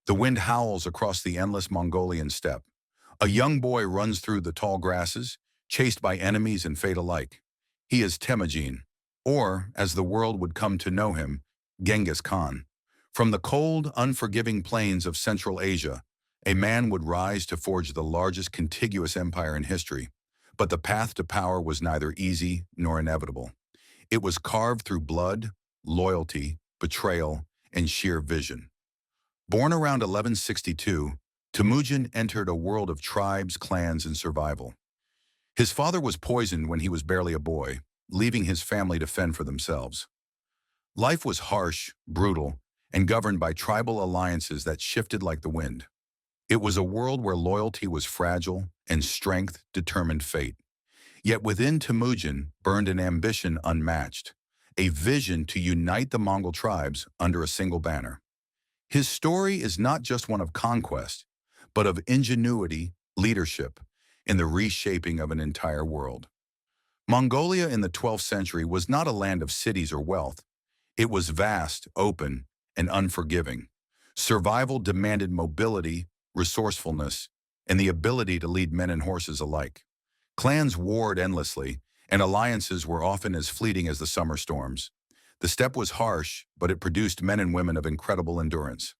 The wind howls across the endless Mongolian steppe. A young boy runs through the tall grasses, chased by enemies and fate alike. He is Temujin, or, as the world would come to know him, Genghis Khan. From the cold, unforgiving plains of Central Asia, a man would rise to forge the largest contiguous empire in history. But the path to power was neither easy nor inevitable. It was carved through blood, loyalty, betrayal, and sheer vision. Born around 1162, Temujin entered a world of tribes, clans, and survival. His father was poisoned when he was barely a boy, leaving his family to fend for themselves. Life was harsh, brutal, and governed by tribal alliances that shifted like the wind. It was a world where loyalty was fragile and strength determined fate. Yet within Temujin burned an ambition unmatched, a vision to unite the Mongol tribes under a single banner. His story is not just one of conquest, but of ingenuity, leadership, and the reshaping of an entire world. Mongolia in the 12th century was not a land of cities or wealth. It was vast, open, and unforgiving. Survival demanded mobility, resourcefulness, and the ability to lead men and horses alike. Clans warred endlessly, and alliances were often as fleeting as the summer storms. The steppe was harsh, but it produced men and women of incredible endurance.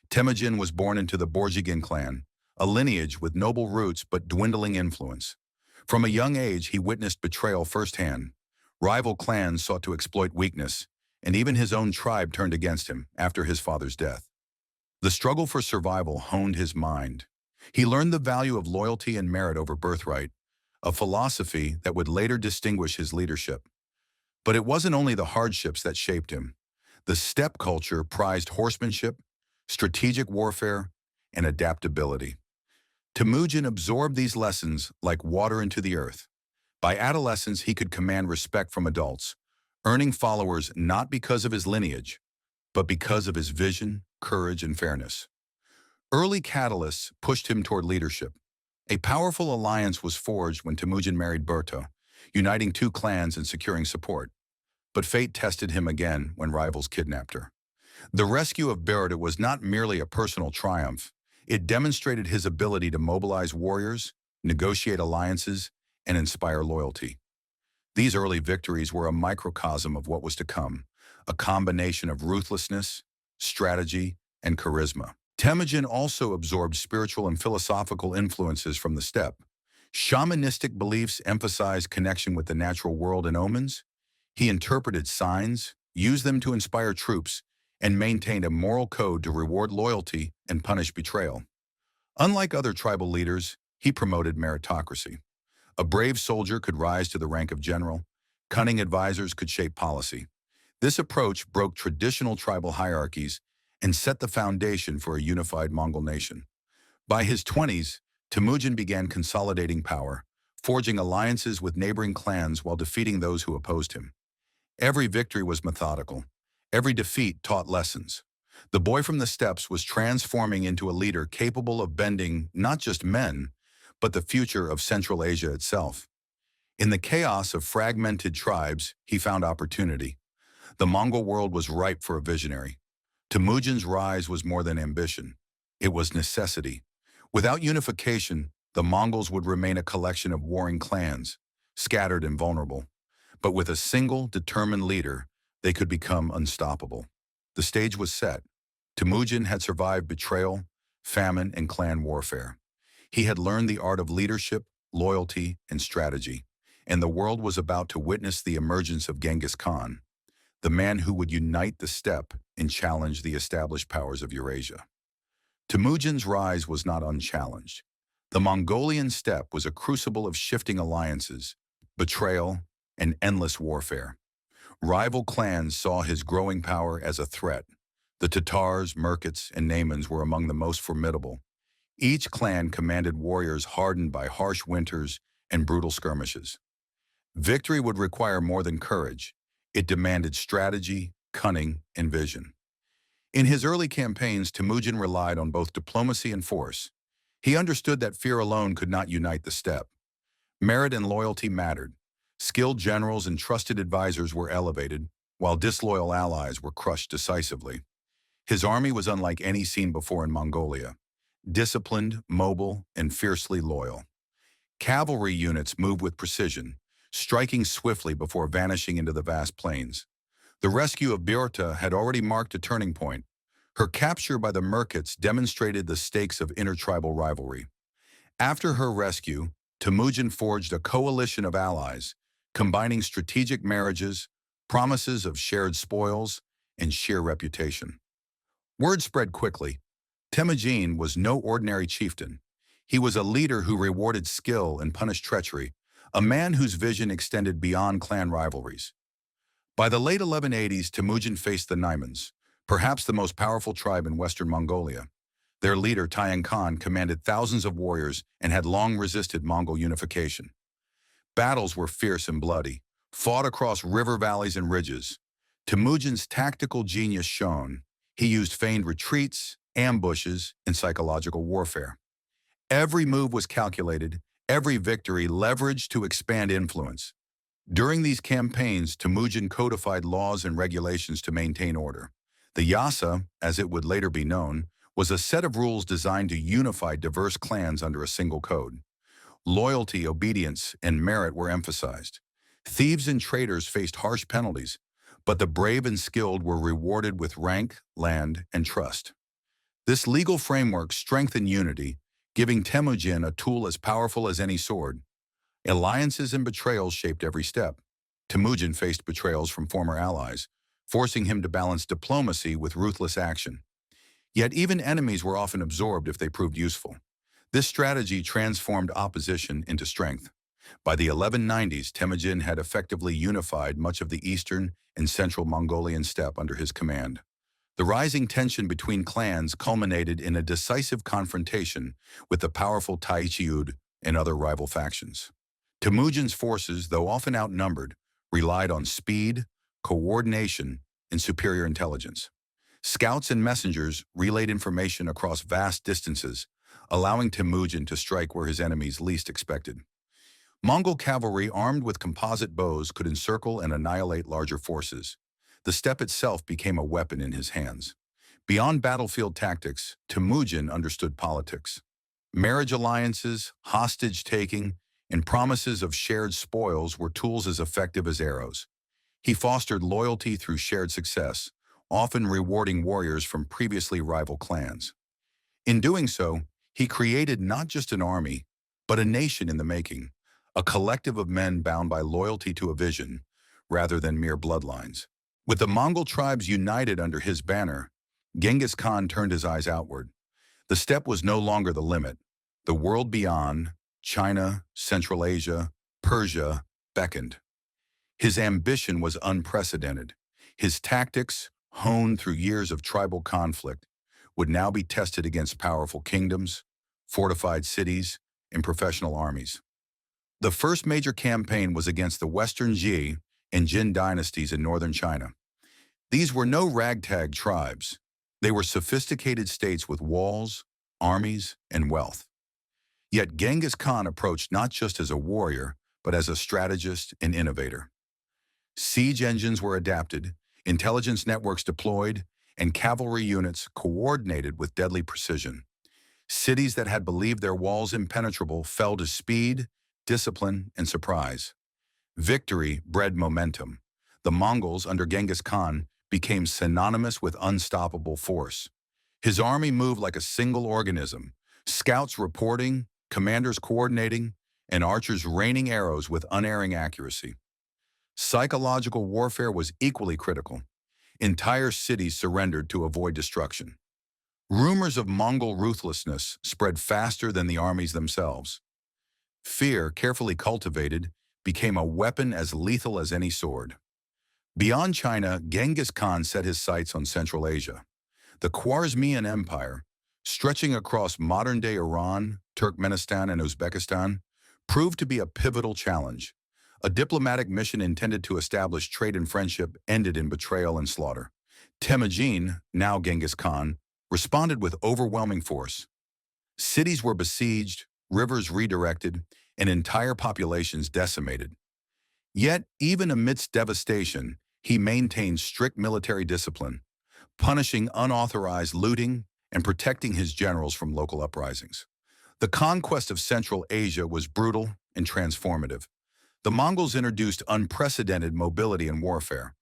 Temujin was born into the Borjigin clan, a lineage with noble roots but dwindling influence. From a young age, he witnessed betrayal firsthand. Rival clans sought to exploit weakness, and even his own tribe turned against him after his father's death. The struggle for survival honed his mind. He learned the value of loyalty and merit over birthright, a philosophy that would later distinguish his leadership. But it wasn't only the hardships that shaped him. The steppe culture prized horsemanship, strategic warfare, and adaptability. Temujin absorbed these lessons like water into the earth. By adolescence, he could command respect from adults, earning followers not because of his lineage, but because of his vision, courage, and fairness. Early catalysts pushed him toward leadership. A powerful alliance was forged when Temujin married Berta, uniting two clans and securing support. But fate tested him again when rivals kidnapped her. The rescue of Berta was not merely a personal triumph. It demonstrated his ability to mobilize warriors, negotiate alliances, and inspire loyalty. These early victories were a microcosm of what was to come, a combination of ruthlessness, strategy, and charisma. Temujin also absorbed spiritual and philosophical influences from the steppe. Shamanistic beliefs emphasized connection with the natural world and omens. He interpreted signs, used them to inspire troops, and maintained a moral code to reward loyalty and punish betrayal. Unlike other tribal leaders, he promoted meritocracy. A brave soldier could rise to the rank of general. Cunning advisors could shape policy. This approach broke traditional tribal hierarchies and set the foundation for a unified Mongol nation. By his 20s, Temujin began consolidating power, forging alliances with neighboring clans while defeating those who opposed him. Every victory was methodical. Every defeat taught lessons. The boy from the steppes was transforming into a leader capable of bending not just men, but the future of Central Asia itself. In the chaos of fragmented tribes, he found opportunity. The Mongol world was ripe for a visionary. Temujin's rise was more than ambition. It was necessity. Without unification, the Mongols would remain a collection of warring clans, scattered and vulnerable. But with a single, determined leader, they could become unstoppable. The stage was set. Temujin had survived betrayal, famine, and clan warfare. He had learned the art of leadership, loyalty, and strategy, and the world was about to witness the emergence of Genghis Khan, the man who would unite the steppe and challenge the established powers of Eurasia. Temujin's rise was not unchallenged. The Mongolian steppe was a crucible of shifting alliances, betrayal, and endless warfare. Rival clans saw his growing power as a threat. The Tatars, Merkits, and Naimans were among the most formidable. Each clan commanded warriors hardened by harsh winters and brutal skirmishes. Victory would require more than courage. It demanded strategy, cunning, and vision. In his early campaigns, Temujin relied on both diplomacy and force. He understood that fear alone could not unite the steppe. Merit and loyalty mattered. Skilled generals and trusted advisors were elevated, while disloyal allies were crushed decisively. His army was unlike any seen before in Mongolia, disciplined, mobile, and fiercely loyal. Cavalry units moved with precision, striking swiftly before vanishing into the vast plains. The rescue of Bjorta had already marked a turning point. Her capture by the Merkits demonstrated the stakes of intertribal rivalry. After her rescue, Temujin forged a coalition of allies, combining strategic marriages, promises of shared spoils, and sheer reputation. Word spread quickly. Temujin was no ordinary chieftain. He was a leader who rewarded skill and punished treachery, a man whose vision extended beyond clan rivalries. By the late 1180s, Temujin faced the Naimans, perhaps the most powerful tribe in western Mongolia. Their leader, Taiyan Khan, commanded thousands of warriors and had long resisted Mongol unification. Battles were fierce and bloody, fought across river valleys and ridges. Temujin's tactical genius shone. He used feigned retreats, ambushes, and psychological warfare. Every move was calculated, every victory leveraged to expand influence. During these campaigns, Temujin codified laws and regulations to maintain order. The Yasa, as it would later be known, was a set of rules designed to unify diverse clans under a single code. Loyalty, obedience, and merit were emphasized. Thieves and traitors faced harsh penalties, but the brave and skilled were rewarded with rank, land, and trust. This legal framework strengthened unity, giving Temujin a tool as powerful as any sword. Alliances and betrayals shaped every step. Temujin faced betrayals from former allies, forcing him to balance diplomacy with ruthless action. Yet even enemies were often absorbed if they proved useful. This strategy transformed opposition into strength. By the 1190s, Temujin had effectively unified much of the eastern and central Mongolian steppe under his command. The rising tension between clans culminated in a decisive confrontation with the powerful Taichiud and other rival factions. Temujin's forces, though often outnumbered, relied on speed, coordination, and superior intelligence. Scouts and messengers relayed information across vast distances, allowing Temujin to strike where his enemies least expected. Mongol cavalry armed with composite bows could encircle and annihilate larger forces. The steppe itself became a weapon in his hands. Beyond battlefield tactics, Temujin understood politics. Marriage alliances, hostage-taking, and promises of shared spoils were tools as effective as arrows. He fostered loyalty through shared success, often rewarding warriors from previously rival clans. In doing so, he created not just an army, but a nation in the making, a collective of men bound by loyalty to a vision, rather than mere bloodlines. With the Mongol tribes united under his banner, Genghis Khan turned his eyes outward. The steppe was no longer the limit. The world beyond, China, Central Asia, Persia, beckoned. His ambition was unprecedented. His tactics, honed through years of tribal conflict, would now be tested against powerful kingdoms, fortified cities, and professional armies. The first major campaign was against the Western Ji and Jin dynasties in northern China. These were no ragtag tribes. They were sophisticated states with walls, armies, and wealth. Yet Genghis Khan approached not just as a warrior, but as a strategist and innovator. Siege engines were adapted, intelligence networks deployed, and cavalry units coordinated with deadly precision. Cities that had believed their walls impenetrable fell to speed, discipline, and surprise. Victory bred momentum. The Mongols, under Genghis Khan, became synonymous with unstoppable force. His army moved like a single organism, scouts reporting, commanders coordinating, and archers raining arrows with unerring accuracy. Psychological warfare was equally critical. Entire cities surrendered to avoid destruction. Rumors of Mongol ruthlessness spread faster than the armies themselves. Fear, carefully cultivated, became a weapon as lethal as any sword. Beyond China, Genghis Khan set his sights on Central Asia. The Khwarezmian Empire, stretching across modern-day Iran, Turkmenistan, and Uzbekistan, proved to be a pivotal challenge. A diplomatic mission intended to establish trade and friendship ended in betrayal and slaughter. Temujin, now Genghis Khan, responded with overwhelming force. Cities were besieged, rivers redirected, and entire populations decimated. Yet, even amidst devastation, he maintained strict military discipline. punishing unauthorized looting and protecting his generals from local uprisings. The conquest of Central Asia was brutal and transformative. The Mongols introduced unprecedented mobility and warfare.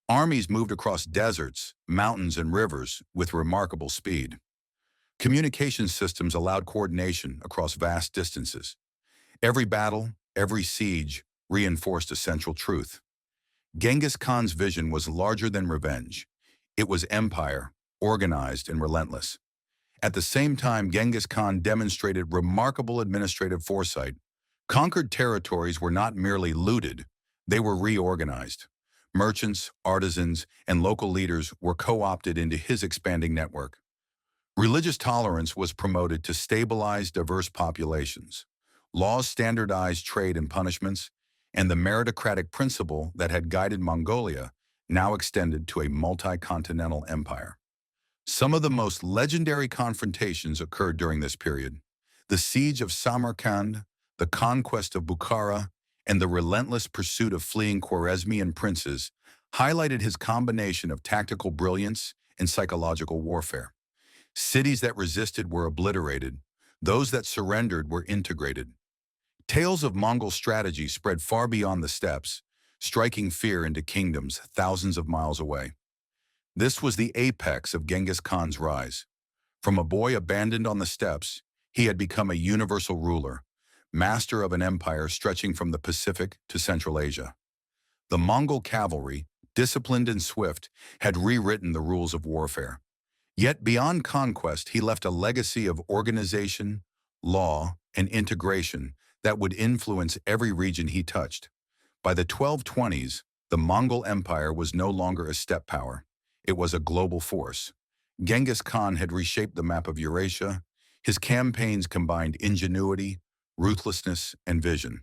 Armies moved across deserts, mountains, and rivers with remarkable speed. Communication systems allowed coordination across vast distances. Every battle, every siege, reinforced a central truth. Genghis Khan's vision was larger than revenge. It was empire, organized and relentless. At the same time, Genghis Khan demonstrated remarkable administrative foresight. Conquered territories were not merely looted, they were reorganized. Merchants, artisans, and local leaders were co-opted into his expanding network. Religious tolerance was promoted to stabilize diverse populations. Laws standardized trade and punishments, and the meritocratic principle that had guided Mongolia now extended to a multi-continental empire. Some of the most legendary confrontations occurred during this period. The siege of Samarkand, the conquest of Bukhara, and the relentless pursuit of fleeing Khwarezmian princes highlighted his combination of tactical brilliance and psychological warfare. Cities that resisted were obliterated. Those that surrendered were integrated. Tales of Mongol strategy spread far beyond the steppes, striking fear into kingdoms thousands of miles away. This was the apex of Genghis Khan's rise. From a boy abandoned on the steppes, he had become a universal ruler, master of an empire stretching from the Pacific to Central Asia. The Mongol cavalry, disciplined and swift, had rewritten the rules of warfare. Yet beyond conquest, he left a legacy of organization, law, and integration that would influence every region he touched. By the 1220s, the Mongol Empire was no longer a steppe power. It was a global force. Genghis Khan had reshaped the map of Eurasia. His campaigns combined ingenuity, ruthlessness, and vision.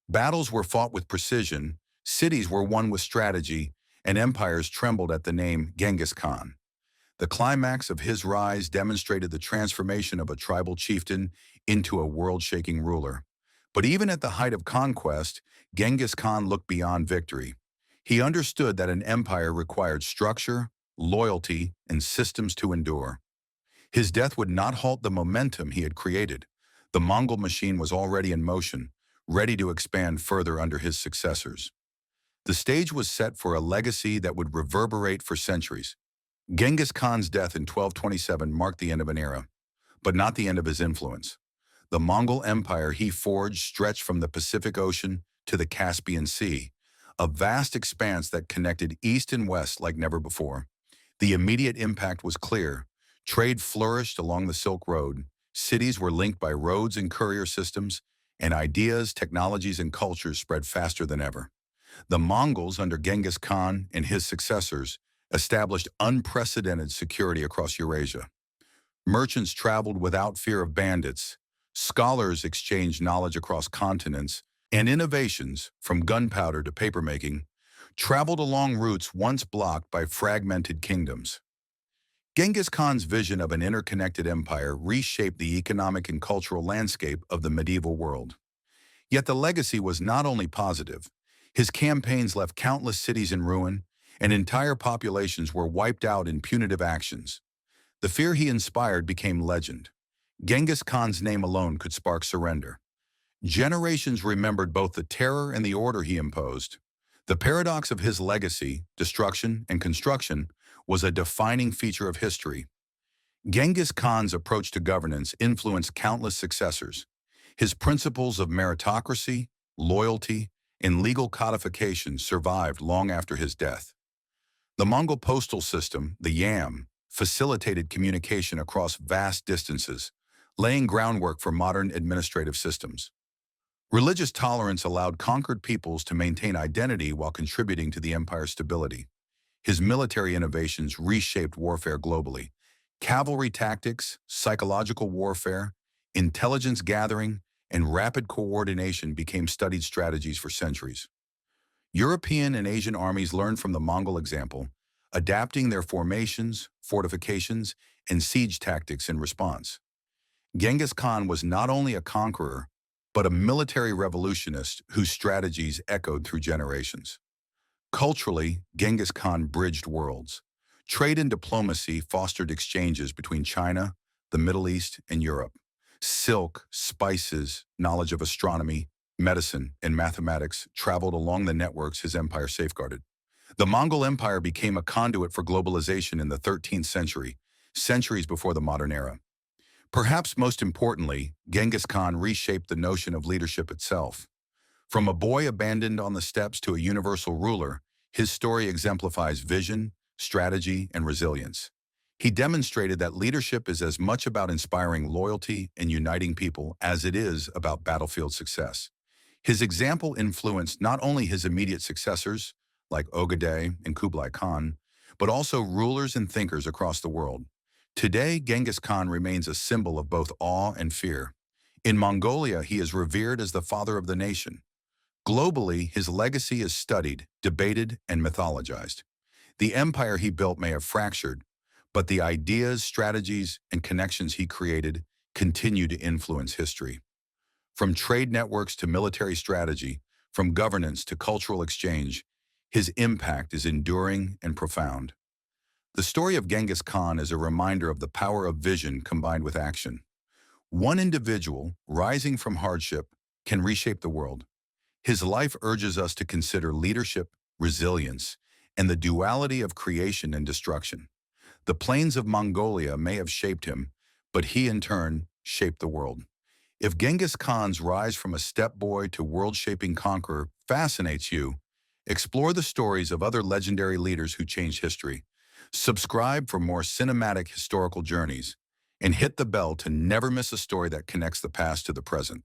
Battles were fought with precision, cities were won with strategy, and empires trembled at the name Genghis Khan. The climax of his rise demonstrated the transformation of a tribal chieftain into a world-shaking ruler. But even at the height of conquest, Genghis Khan looked beyond victory. He understood that an empire required structure, loyalty, and systems to endure. His death would not halt the momentum he had created. The Mongol machine was already in motion, ready to expand further under his successors. The stage was set for a legacy that would reverberate for centuries. Genghis Khan's death in 1227 marked the end of an era, but not the end of his influence. The Mongol Empire he forged stretched from the Pacific Ocean to the Caspian Sea, a vast expanse that connected east and west like never before. The immediate impact was clear. Trade flourished along the Silk Road, cities were linked by roads and courier systems, and ideas, technologies, and cultures spread faster than ever. The Mongols, under Genghis Khan and his successors, established unprecedented security across Eurasia. Merchants traveled without fear of bandits, scholars exchanged knowledge across continents, and innovations, from gunpowder to papermaking, traveled along routes once blocked by fragmented kingdoms. Genghis Khan's vision of an interconnected empire reshaped the economic and cultural landscape of the medieval world. Yet the legacy was not only positive. His campaigns left countless cities in ruin, and entire populations were wiped out in punitive actions. The fear he inspired became legend. Genghis Khan's name alone could spark surrender. Generations remembered both the terror and the order he imposed. The paradox of his legacy, destruction, and construction was a defining feature of history. Genghis Khan's approach to governance influenced countless successors. His principles of meritocracy, loyalty, and legal codification survived long after his death. The Mongol postal system, the yam, facilitated communication across vast distances, laying groundwork for modern administrative systems. Religious tolerance allowed conquered peoples to maintain identity while contributing to the empire's stability. His military innovations reshaped warfare globally. Cavalry tactics, psychological warfare, intelligence gathering, and rapid coordination became studied strategies for centuries. European and Asian armies learned from the Mongol example, adapting their formations, fortifications, and siege tactics in response. Genghis Khan was not only a conqueror, but a military revolutionist whose strategies echoed through generations. Culturally, Genghis Khan bridged worlds. Trade and diplomacy fostered exchanges between China, the Middle East, and Europe. Silk, spices, knowledge of astronomy, medicine, and mathematics traveled along the networks his empire safeguarded. The Mongol Empire became a conduit for globalization in the 13th century, centuries before the modern era. Perhaps most importantly, Genghis Khan reshaped the notion of leadership itself. From a boy abandoned on the steppes to a universal ruler, his story exemplifies vision, strategy, and resilience. He demonstrated that leadership is as much about inspiring loyalty and uniting people as it is about battlefield success. His example influenced not only his immediate successors, like Ogedei and Kublai Khan, but also rulers and thinkers across the world. Today, Genghis Khan remains a symbol of both awe and fear. In Mongolia, he is revered as the father of the nation. Globally, his legacy is studied, debated, and mythologized. The empire he built may have fractured, but the ideas, strategies, and connections he created continue to influence history. From trade networks to military strategy, from governance to cultural exchange, his impact is enduring and profound. The story of Genghis Khan is a reminder of the power of vision combined with action. One individual, rising from hardship, can reshape the world. His life urges us to consider leadership, resilience, and the duality of creation and destruction. The plains of Mongolia may have shaped him, but he in turn shaped the world. If Genghis Khan's rise from a steppe boy to world-shaping conqueror fascinates you, explore the stories of other legendary leaders who changed history. Subscribe for more cinematic historical journeys, and hit the bell to never miss a story that connects the past to the present.